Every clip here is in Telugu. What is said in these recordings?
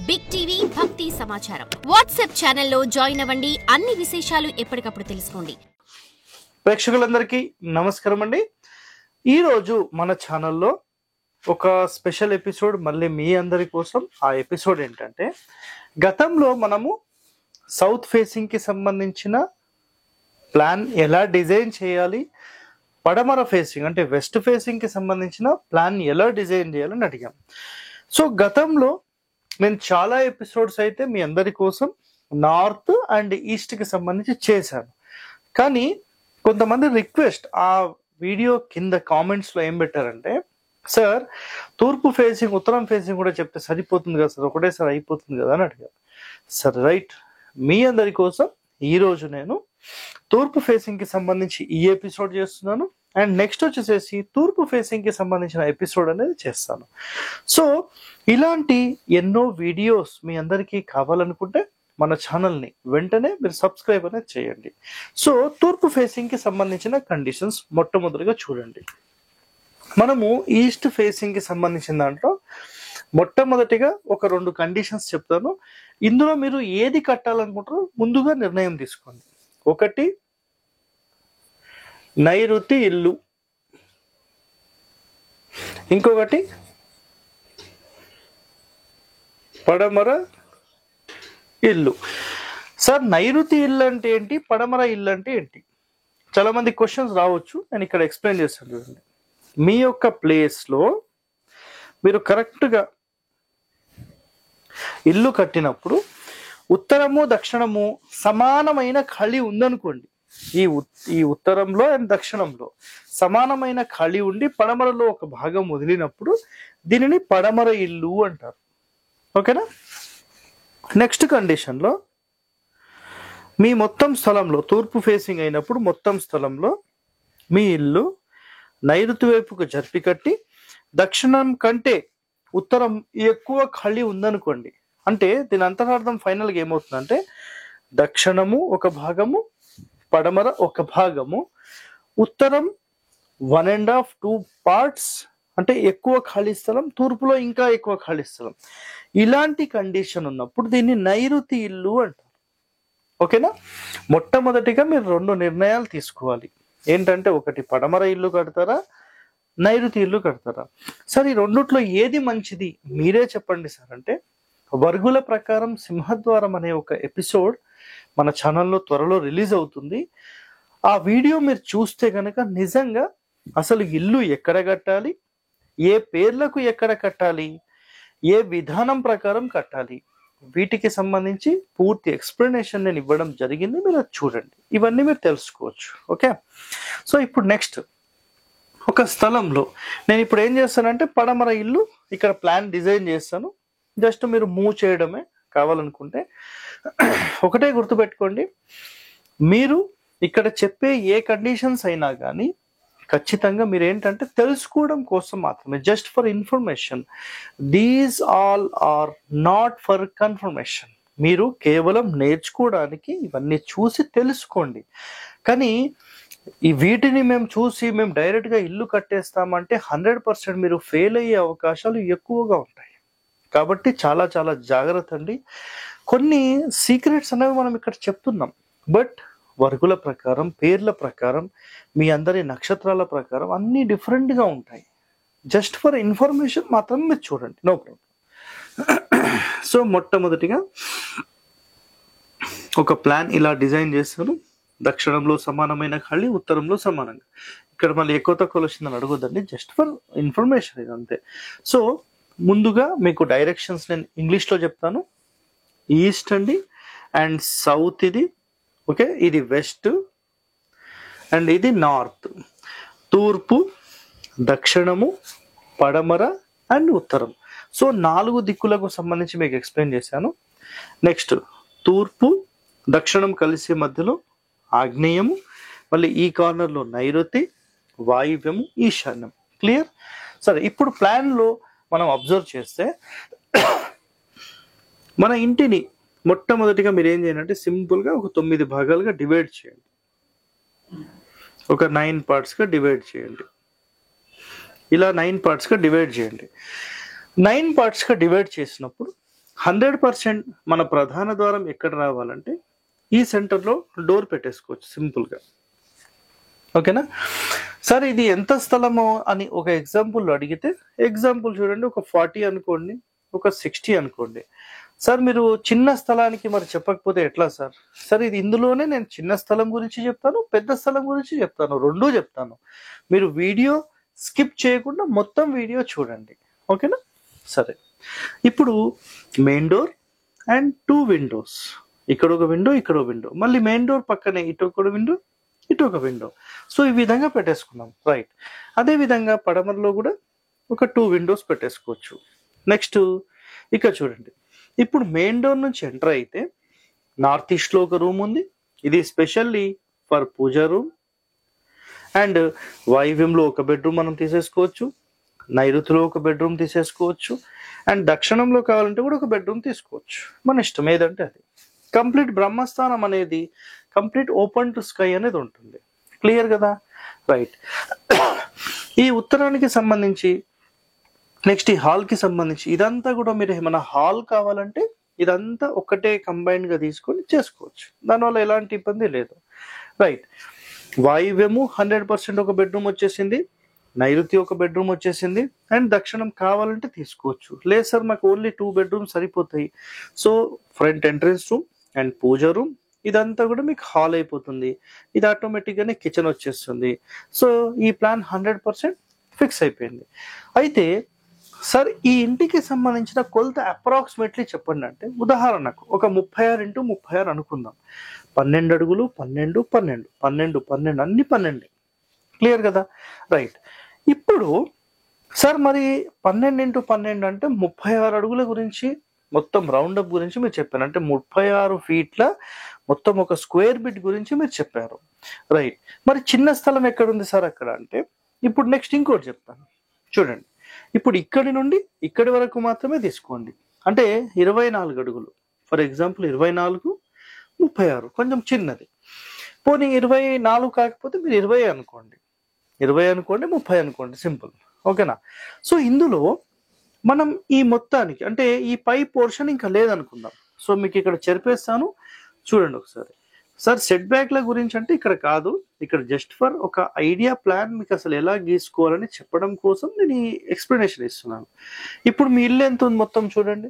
బిగ్ టీవీ భక్తి సమాచారం వాట్సాప్ ఛానల్లో జాయిన్ అవ్వండి. అన్ని విశేషాలు ఎప్పటికప్పుడు తెలుసుకోండి. ప్రేక్షకులందరికీ నమస్కారం అండి. ఈరోజు మన ఛానల్లో ఒక స్పెషల్ ఎపిసోడ్ మళ్ళీ మీ అందరి కోసం. ఆ ఎపిసోడ్ ఏంటంటే, గతంలో మనము సౌత్ ఫేసింగ్కి సంబంధించిన ప్లాన్ ఎలా డిజైన్ చేయాలి, పడమర ఫేసింగ్ అంటే వెస్ట్ ఫేసింగ్కి సంబంధించిన ప్లాన్ ఎలా డిజైన్ చేయాలని అడిగాం. సో గతంలో నేను చాలా ఎపిసోడ్స్ అయితే మీ అందరి కోసం నార్త్ అండ్ ఈస్ట్కి సంబంధించి చేశాను. కానీ కొంతమంది రిక్వెస్ట్ ఆ వీడియో కింద కామెంట్స్లో ఏం పెట్టారంటే, సార్ తూర్పు ఫేసింగ్ ఉత్తరం ఫేసింగ్ కూడా చెప్తే సరిపోతుంది కదా సార్, ఒకటేసారి అయిపోతుంది కదా అని అడిగారు. సరే రైట్, మీ అందరి కోసం ఈరోజు నేను తూర్పు ఫేసింగ్కి సంబంధించి ఈ ఎపిసోడ్ చేస్తున్నాను. అండ్ నెక్స్ట్ వచ్చేసేసి తూర్పు ఫేసింగ్కి సంబంధించిన ఎపిసోడ్ అనేది చేస్తాను. సో ఇలాంటి ఎన్నో వీడియోస్ మీ అందరికీ కావాలనుకుంటే మన ఛానల్ని వెంటనే మీరు సబ్స్క్రైబ్ అనేది చేయండి. సో తూర్పు ఫేసింగ్కి సంబంధించిన కండిషన్స్ మొట్టమొదటిగా చూడండి. మనము ఈస్ట్ ఫేసింగ్కి సంబంధించిన దాంట్లో మొట్టమొదటిగా ఒక 2 కండిషన్స్ చెప్తాను. ఇందులో మీరు ఏది కట్టాలనుకుంటారో ముందుగా నిర్ణయం తీసుకోండి. ఒకటి నైరుతి ఇల్లు, ఇంకొకటి పడమర ఇల్లు. సార్ నైరుతి ఇల్లు అంటే ఏంటి, పడమర ఇల్లు అంటే ఏంటి? చాలా మంది క్వశ్చన్స్ రావచ్చు. నేను ఇక్కడ ఎక్స్ప్లెయిన్ చేస్తాను చూడండి. మీ యొక్క ప్లేస్లో మీరు కరెక్ట్గా ఇల్లు కట్టినప్పుడు ఉత్తరము దక్షిణము సమానమైన ఖాళీ ఉందనుకోండి. ఈ ఉత్తరంలో అండ్ దక్షిణంలో సమానమైన ఖాళీ ఉండి పడమరలో ఒక భాగం వదిలినప్పుడు దీనిని పడమర ఇల్లు అంటారు. ఓకేనా? నెక్స్ట్ కండిషన్లో మీ మొత్తం స్థలంలో తూర్పు ఫేసింగ్ అయినప్పుడు మొత్తం స్థలంలో మీ ఇల్లు నైరుతి వైపుకు జరిపి కట్టి దక్షిణం కంటే ఉత్తరం ఎక్కువ ఖాళీ ఉందనుకోండి. అంటే దీని అంతరార్థం ఫైనల్గా ఏమవుతుందంటే, దక్షిణము ఒక భాగము, పడమర ఒక భాగము, ఉత్తరం 1.5 2 పార్ట్స్ అంటే ఎక్కువ ఖాళీ స్థలం, తూర్పులో ఇంకా ఎక్కువ ఖాళీ స్థలం. ఇలాంటి కండిషన్ ఉన్నప్పుడు దీన్ని నైరుతి ఇల్లు అంటారు. ఓకేనా? మొట్టమొదటిగా మీరు 2 నిర్ణయాలు తీసుకోవాలి. ఏంటంటే, ఒకటి పడమర ఇల్లు కడతారా, నైరుతి ఇల్లు కడతారా? సార్ ఈ రెండిట్లో ఏది మంచిది మీరే చెప్పండి సార్ అంటే, వర్గుల ప్రకారం సింహద్వారం అనే ఒక ఎపిసోడ్ మన ఛానల్లో త్వరలో రిలీజ్ అవుతుంది. ఆ వీడియో మీరు చూస్తే కనుక నిజంగా అసలు ఇల్లు ఎక్కడ కట్టాలి, ఏ పేర్లకు ఎక్కడ కట్టాలి, ఏ విధానం ప్రకారం కట్టాలి, వీటికి సంబంధించి పూర్తి ఎక్స్ప్లెనేషన్ నేను ఇవ్వడం జరిగింది. మీరు అది చూడండి, ఇవన్నీ మీరు తెలుసుకోవచ్చు. ఓకే, సో ఇప్పుడు నెక్స్ట్ ఒక స్థలంలో నేను ఇప్పుడు ఏం చేస్తానంటే, పడమర ఇల్లు ఇక్కడ ప్లాన్ డిజైన్ చేస్తాను. జస్ట్ మీరు మూవ్ చేయడమే కావాలనుకుంటే. ఒకటే గుర్తుపెట్టుకోండి, మీరు ఇక్కడ చెప్పే ఏ కండిషన్స్ అయినా కానీ ఖచ్చితంగా మీరు ఏంటంటే తెలుసుకోవడం కోసం మాత్రమే, just for information. These all are not for confirmation. మీరు కేవలం నేర్చుకోవడానికి ఇవన్నీ చూసి తెలుసుకోండి. కానీ ఈ వీటిని మేము చూసి మేము డైరెక్ట్గా ఇల్లు కట్టేస్తామంటే 100% మీరు ఫెయిల్ అయ్యే అవకాశాలు ఎక్కువగా ఉంటాయి. కాబట్టి చాలా చాలా జాగ్రత్త అండి. కొన్ని సీక్రెట్స్ అనేవి మనం ఇక్కడ చెప్తున్నాం, బట్ వర్గుల ప్రకారం, పేర్ల ప్రకారం, మీ అందరి నక్షత్రాల ప్రకారం అన్నీ డిఫరెంట్గా ఉంటాయి. జస్ట్ ఫర్ ఇన్ఫర్మేషన్ మాత్రం మీరు చూడండి, నో ప్రాబ్లం. సో మొట్టమొదటిగా ఒక ప్లాన్ ఇలా డిజైన్ చేస్తారు. దక్షిణంలో సమానమైన ఖాళీ, ఉత్తరంలో సమానంగా. ఇక్కడ మళ్ళీ ఎక్కువ తక్కువ వచ్చిందని అడగొద్దండి, జస్ట్ ఫర్ ఇన్ఫర్మేషన్ ఇది అంతే. సో ముందుగా మీకు డైరెక్షన్స్ నేను ఇంగ్లీష్లో చెప్తాను. ఈస్ట్ అండి అండ్ సౌత్ ఇది. ఓకే, ఇది వెస్ట్ అండ్ ఇది నార్త్. తూర్పు, దక్షిణము, పడమర అండ్ ఉత్తరం. సో 4 దిక్కులకు సంబంధించి మీకు ఎక్స్ప్లెయిన్ చేశాను. నెక్స్ట్ తూర్పు దక్షిణం కలిసే మధ్యలో ఆగ్నేయము, మళ్ళీ ఈ కార్నర్లో నైరుతి, వాయువ్యము, ఈశాన్యం. క్లియర్? సరే, ఇప్పుడు ప్లాన్లో మనం అబ్జర్వ్ చేస్తే మన ఇంటిని మొట్టమొదటిగా మీరు ఏం చేయాలంటే సింపుల్గా ఒక 9 భాగాలుగా డివైడ్ చేయండి. ఒక 9 పార్ట్స్గా డివైడ్ చేయండి. ఇలా 9 పార్ట్స్గా డివైడ్ చేయండి. 9 పార్ట్స్గా డివైడ్ చేసినప్పుడు 100% మన ప్రధాన ద్వారం ఎక్కడ రావాలంటే ఈ సెంటర్లో డోర్ పెట్టేసుకోవచ్చు సింపుల్గా. ఓకేనా సార్, ఇది ఎంత స్థలమో అని ఒక ఎగ్జాంపుల్ అడిగితే, ఎగ్జాంపుల్ చూడండి, ఒక 40 అనుకోండి, ఒక 60 అనుకోండి. సార్ మీరు చిన్న స్థలానికి మరి చెప్పకపోతే ఎట్లా సార్? సార్ ఇది ఇందులోనే నేను చిన్న స్థలం గురించి చెప్తాను, పెద్ద స్థలం గురించి చెప్తాను, రెండూ చెప్తాను. మీరు వీడియో స్కిప్ చేయకుండా మొత్తం వీడియో చూడండి. ఓకేనా సరే. ఇప్పుడు మెయిన్ డోర్ అండ్ 2 విండోస్, ఇక్కడ ఒక విండో, ఇక్కడ ఒక విండో, మళ్ళీ మెయిన్ డోర్ పక్కనే ఇటు ఒక విండో, ఇటు ఒక విండో. సో ఈ విధంగా పెట్టేసుకున్నాం, రైట్. అదే విధంగా పడమరలో కూడా ఒక 2 విండోస్ పెట్టేసుకోవచ్చు. నెక్స్ట్ ఇక్కడ చూడండి, ఇప్పుడు మెయిన్ డోర్ నుంచి ఎంటర్ అయితే నార్త్ ఈస్ట్ లో ఒక రూమ్ ఉంది, ఇది specially for puja room. And వాయువ్యంలో ఒక బెడ్రూమ్ మనం తీసేసుకోవచ్చు, నైరుతిలో ఒక బెడ్రూమ్ తీసేసుకోవచ్చు, అండ్ దక్షిణంలో కావాలంటే కూడా ఒక బెడ్రూమ్ తీసుకోవచ్చు, మన ఇష్టం ఏదంటే అది. కంప్లీట్ బ్రహ్మస్థానం అనేది కంప్లీట్ ఓపెన్ టు స్కై అనేది ఉంటుంది. క్లియర్ కదా, రైట్. ఈ ఉత్తరానికి సంబంధించి నెక్స్ట్ ఈ హాల్ కి సంబంధించి ఇదంతా కూడా మీరు ఏమైనా హాల్ కావాలంటే ఇదంతా ఒకటే కంబైన్డ్ గా తీసుకొని చేసుకోవచ్చు, దానివల్ల ఎలాంటి ఇబ్బంది లేదు, రైట్. వాయువ్యము 100% ఒక బెడ్రూమ్ వచ్చేసింది, నైరుతి ఒక బెడ్రూమ్ వచ్చేసింది, అండ్ దక్షిణం కావాలంటే తీసుకోవచ్చు. లేదు సార్ మాకు ఓన్లీ 2 బెడ్రూమ్ సరిపోతాయి, so front entrance room and puja room ఇదంతా కూడా మీకు హాల్ అయిపోతుంది, ఇది ఆటోమేటిక్ గానే కిచెన్ వచ్చేస్తుంది. సో ఈ ప్లాన్ 100% ఫిక్స్ అయిపోయింది. అయితే సార్ ఈ ఇంటికి సంబంధించిన కొలత అప్రాక్సిమేట్లీ చెప్పండి అంటే, ఉదాహరణకు ఒక 36 x 36 అనుకుందాం, 12 అడుగులు, 12 12 12 12 అన్ని 12. క్లియర్ కదా, రైట్. ఇప్పుడు సార్ మరి 12 x 12 అంటే 36 అడుగుల గురించి మొత్తం రౌండ్ అప్ గురించి మీరు చెప్పారు, అంటే 36 ఫీట్ల మొత్తం ఒక స్క్వేర్ బిట్ గురించి మీరు చెప్పారు, రైట్. మరి చిన్న స్థలం ఎక్కడ ఉంది సార్ అక్కడ అంటే, ఇప్పుడు నెక్స్ట్ ఇంకోటి చెప్తాను చూడండి. ఇప్పుడు ఇక్కడి నుండి ఇక్కడి వరకు మాత్రమే తీసుకోండి, అంటే 24 అడుగులు. ఫర్ ఎగ్జాంపుల్ 24 36 కొంచెం చిన్నది, పోనీ 24 కాకపోతే మీరు 20 అనుకోండి, 20 అనుకోండి, 30 అనుకోండి, సింపుల్. ఓకేనా. సో ఇందులో మనం ఈ మొత్తానికి అంటే ఈ పై పోర్షన్ ఇంకా లేదనుకుందాం, సో మీకు ఇక్కడ చెరిపేస్తాను చూడండి ఒకసారి. సార్ సెట్ బ్యాక్ల గురించి అంటే ఇక్కడ కాదు, ఇక్కడ జస్ట్ ఫర్ ఒక ఐడియా ప్లాన్ మీకు అసలు ఎలా గీసుకోవాలని చెప్పడం కోసం నేను ఈ ఎక్స్ప్లెనేషన్ ఇస్తున్నాను. ఇప్పుడు మీ ఇల్లు ఎంత ఉంది మొత్తం చూడండి,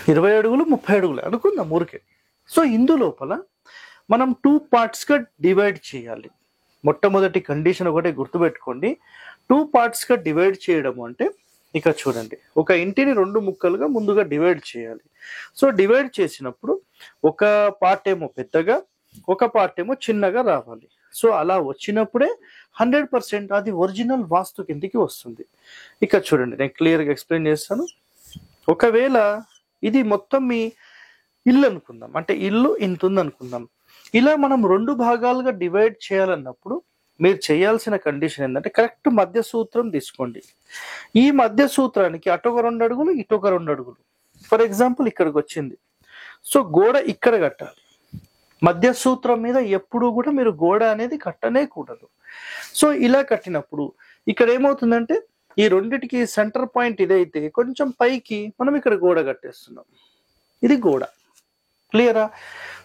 20 అడుగులు 30 అడుగులు అనుకుందాం ఊరికే. సో ఇందులోపల మనం 2 parts గా డివైడ్ చేయాలి. మొట్టమొదటి కండిషన్ ఒకటే గుర్తుపెట్టుకోండి, 2 parts గా డివైడ్ చేయడం అంటే ఇక్కడ చూడండి, ఒక ఇంటిని 2 ముక్కలుగా ముందుగా డివైడ్ చేయాలి. సో డివైడ్ చేసినప్పుడు ఒక పార్ట్ ఏమో పెద్దగా, ఒక పార్ట్ ఏమో చిన్నగా రావాలి. సో అలా వచ్చినప్పుడే 100% అది ఒరిజినల్ వాస్తు కిందికి వస్తుంది. ఇక్కడ చూడండి, నేను క్లియర్గా ఎక్స్ప్లెయిన్ చేస్తాను. ఒకవేళ ఇది మొత్తం మీ ఇల్లు అనుకుందాం, అంటే ఇల్లు ఇంత ఉంది అనుకుందాం, ఇలా మనం 2 భాగాలుగా డివైడ్ చేయాలన్నప్పుడు మీరు చేయాల్సిన కండిషన్ ఏంటంటే కరెక్ట్ మధ్య సూత్రం తీసుకోండి. ఈ మధ్య సూత్రానికి అటొక 2 అడుగులు, ఇటొక 2 అడుగులు. ఫర్ ఎగ్జాంపుల్ ఇక్కడికి వచ్చింది, సో గోడ ఇక్కడ కట్టాలి. మధ్య సూత్రం మీద ఎప్పుడూ కూడా మీరు గోడ అనేది కట్టనే కూడదు. సో ఇలా కట్టినప్పుడు ఇక్కడ ఏమవుతుందంటే ఈ రెండిటికి సెంటర్ పాయింట్ ఇదైతే కొంచెం పైకి మనం ఇక్కడ గోడ కట్టేస్తున్నాం, ఇది గోడ. క్లియరా.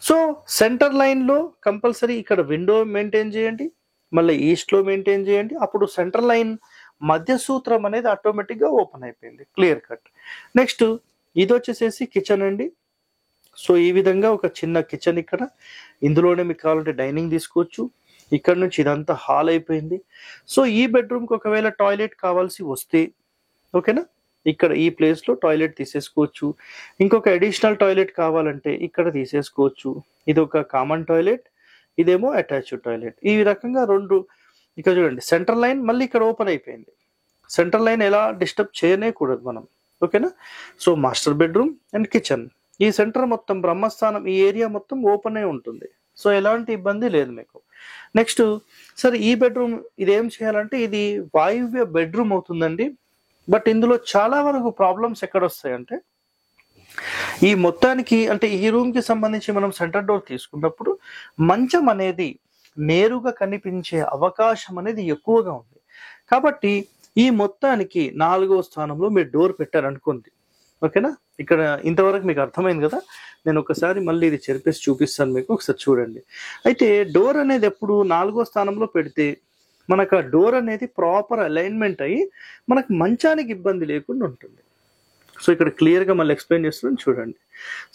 సో సెంటర్ లైన్ లో కంపల్సరీ ఇక్కడ విండో మెయింటైన్ చేయండి, మళ్ళీ ఈస్ట్ లో మెయింటైన్ చేయండి, అప్పుడు సెంటర్ లైన్ మధ్య సూత్రం అనేది ఆటోమేటిక్ గా ఓపెన్ అయిపోయింది, క్లియర్ కట్. నెక్స్ట్ ఇది వచ్చేసేసి కిచెన్ అండి. సో ఈ విధంగా ఒక చిన్న కిచెన్ ఇక్కడ, ఇందులోనే మీకు కావాలంటే డైనింగ్ తీసుకోవచ్చు. ఇక్కడ నుంచి ఇదంతా హాల్ అయిపోయింది. సో ఈ బెడ్రూమ్కి ఒకవేళ టాయిలెట్ కావాల్సి వస్తే ఓకేనా, ఇక్కడ ఈ ప్లేస్ లో టాయిలెట్ తీసేసుకోవచ్చు. ఇంకొక అడిషనల్ టాయిలెట్ కావాలంటే ఇక్కడ తీసేసుకోవచ్చు. ఇది ఒక కామన్ టాయిలెట్, ఇదేమో అటాచ్డ్ టాయిలెట్. ఈ రకంగా 2 ఇక్కడ చూడండి, సెంటర్ లైన్ మళ్ళీ ఇక్కడ ఓపెన్ అయిపోయింది. సెంటర్ లైన్ ఎలా డిస్టర్బ్ చేయనే కూడదు మనం, ఓకేనా. So master bedroom and kitchen, ఈ సెంటర్ మొత్తం బ్రహ్మస్థానం, ఈ ఏరియా మొత్తం ఓపెన్ అయి ఉంటుంది. సో ఎలాంటి ఇబ్బంది లేదు మీకు. నెక్స్ట్ సరే ఈ బెడ్రూమ్ ఇదేం చేయాలంటే ఇది వాయువ్య బెడ్రూమ్ అవుతుందండి. బట్ ఇందులో చాలా వరకు ప్రాబ్లమ్స్ ఎక్కడ వస్తాయంటే, ఈ మొత్తానికి అంటే ఈ రూమ్ కి సంబంధించి మనం సెంటర్ డోర్ తీసుకున్నప్పుడు మంచం అనేది నేరుగా కనిపించే అవకాశం అనేది ఎక్కువగా ఉంది. కాబట్టి ఈ మొత్తానికి 4వ స్థానంలో మీరు డోర్ పెట్టారనుకోండి, ఓకేనా? ఇక్కడ ఇంతవరకు మీకు అర్థమైంది కదా. నేను ఒకసారి మళ్ళీ ఇది చెరిపేసి చూపిస్తాను మీకు, ఒకసారి చూడండి. అయితే డోర్ అనేది ఎప్పుడు 4వ స్థానంలో పెడితే మనకు ఆ డోర్ అనేది ప్రాపర్ అలైన్మెంట్ అయ్యి మనకు మంచానికి ఇబ్బంది లేకుండా ఉంటుంది. సో ఇక్కడ క్లియర్గా మళ్ళీ ఎక్స్ప్లెయిన్ చేస్తున్నాను చూడండి.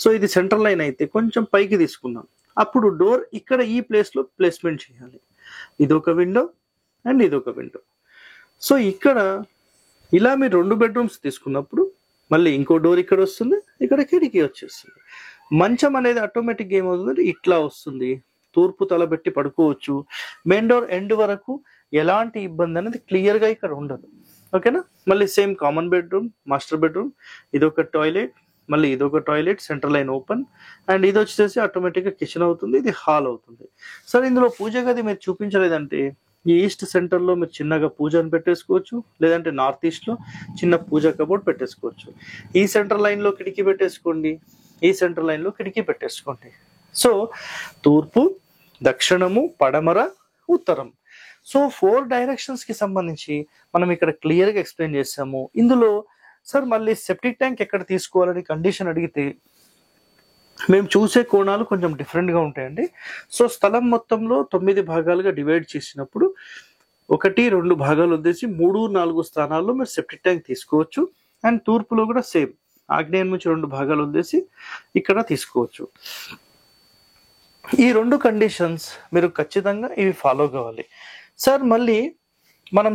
సో ఇది సెంటర్ లైన్ అయితే కొంచెం పైకి తీసుకున్నాం, అప్పుడు డోర్ ఇక్కడ ఈ ప్లేస్లో ప్లేస్మెంట్ చేయాలి. ఇదొక విండో అండ్ ఇదొక విండో. సో ఇక్కడ ఇలా మీరు 2 బెడ్రూమ్స్ తీసుకున్నప్పుడు మళ్ళీ ఇంకో డోర్ ఇక్కడ వస్తుంది, ఇక్కడ కిటికీ వచ్చేస్తుంది. మంచం అనేది ఆటోమేటిక్గా ఏమవుతుంది, ఇట్లా వస్తుంది. తూర్పు తలబెట్టి పడుకోవచ్చు. మెయిన్ డోర్ ఎండ్ వరకు ఎలాంటి ఇబ్బంది అనేది క్లియర్గా ఇక్కడ ఉండదు. ఓకేనా? మళ్ళీ same common bedroom, master bedroom, ఇదొక టాయిలెట్, మళ్ళీ ఇదొక toilet, centre line open, and ఇది వచ్చేసి ఆటోమేటిక్గా కిచెన్ అవుతుంది, ఇది హాల్ అవుతుంది. సరే, ఇందులో పూజ గది మీరు చూపించలేదంటే ఈ ఈస్ట్ సెంటర్లో మీరు చిన్నగా పూజను పెట్టేసుకోవచ్చు, లేదంటే నార్త్ ఈస్ట్లో చిన్న పూజ కబోర్డ్ పెట్టేసుకోవచ్చు. ఈ సెంటర్ లైన్లో కిటికీ పెట్టేసుకోండి, ఈ సెంటర్ లైన్లో కిటికీ పెట్టేసుకోండి. సో తూర్పు, దక్షిణము, పడమర, ఉత్తరం. సో 4 డైరెక్షన్స్కి సంబంధించి మనం ఇక్కడ క్లియర్గా ఎక్స్ప్లెయిన్ చేసాము. ఇందులో సార్ మళ్ళీ సెప్టిక్ ట్యాంక్ ఎక్కడ తీసుకోవాలని కండిషన్ అడిగితే మేము చూసే కోణాలు కొంచెం డిఫరెంట్గా ఉంటాయండి. సో స్థలం మొత్తంలో 9 భాగాలుగా డివైడ్ చేసినప్పుడు 1, 2 భాగాలు వదిలేసి 3, 4 స్థానాల్లో మీరు సెప్టిక్ ట్యాంక్ తీసుకోవచ్చు. అండ్ తూర్పులో కూడా సేమ్ ఆగ్నేయం నుంచి 2 భాగాలు వదిలేసి ఇక్కడ తీసుకోవచ్చు. ఈ 2 కండిషన్స్ మీరు ఖచ్చితంగా ఇవి ఫాలో కావాలి. సార్ మళ్ళీ మనం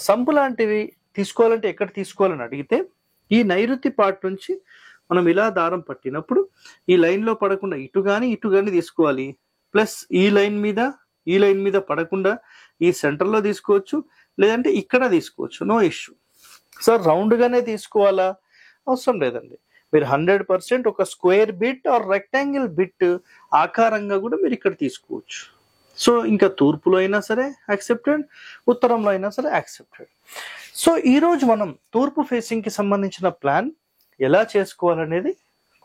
సంపు లాంటివి తీసుకోవాలంటే ఎక్కడ తీసుకోవాలని అడిగితే ఈ నైరుతి పార్ట్ నుంచి మనం ఇలా దారం పట్టినప్పుడు ఈ లైన్లో పడకుండా ఇటు కానీ తీసుకోవాలి. ప్లస్ ఈ లైన్ మీద పడకుండా ఈ సెంటర్లో తీసుకోవచ్చు, లేదంటే ఇక్కడ తీసుకోవచ్చు, నో ఇష్యూ. సార్ రౌండ్గానే తీసుకోవాలా? అవసరం లేదండి. మీరు 100% ఒక square bit or rectangle bit ఆకారంగా కూడా మీరు ఇక్కడ తీసుకోవచ్చు. సో ఇంకా తూర్పులో అయినా సరే యాక్సెప్టెడ్, ఉత్తరంలో అయినా సరే యాక్సెప్టెడ్. సో ఈరోజు మనం తూర్పు ఫేసింగ్కి సంబంధించిన ప్లాన్ ఎలా చేసుకోవాలనేది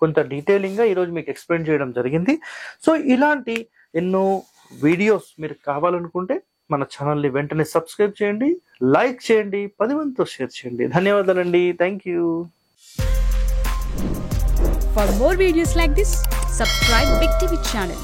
కొంత డీటెయిలింగ్గా ఈరోజు మీకు ఎక్స్ప్లెయిన్ చేయడం జరిగింది. సో ఇలాంటి ఎన్నో వీడియోస్ మీరు కావాలనుకుంటే మన ఛానల్ని వెంటనే సబ్స్క్రైబ్ చేయండి, లైక్ చేయండి, 10 మందితో షేర్ చేయండి. ధన్యవాదాలండి. Thank you. For more videos like this, subscribe Big TV channel.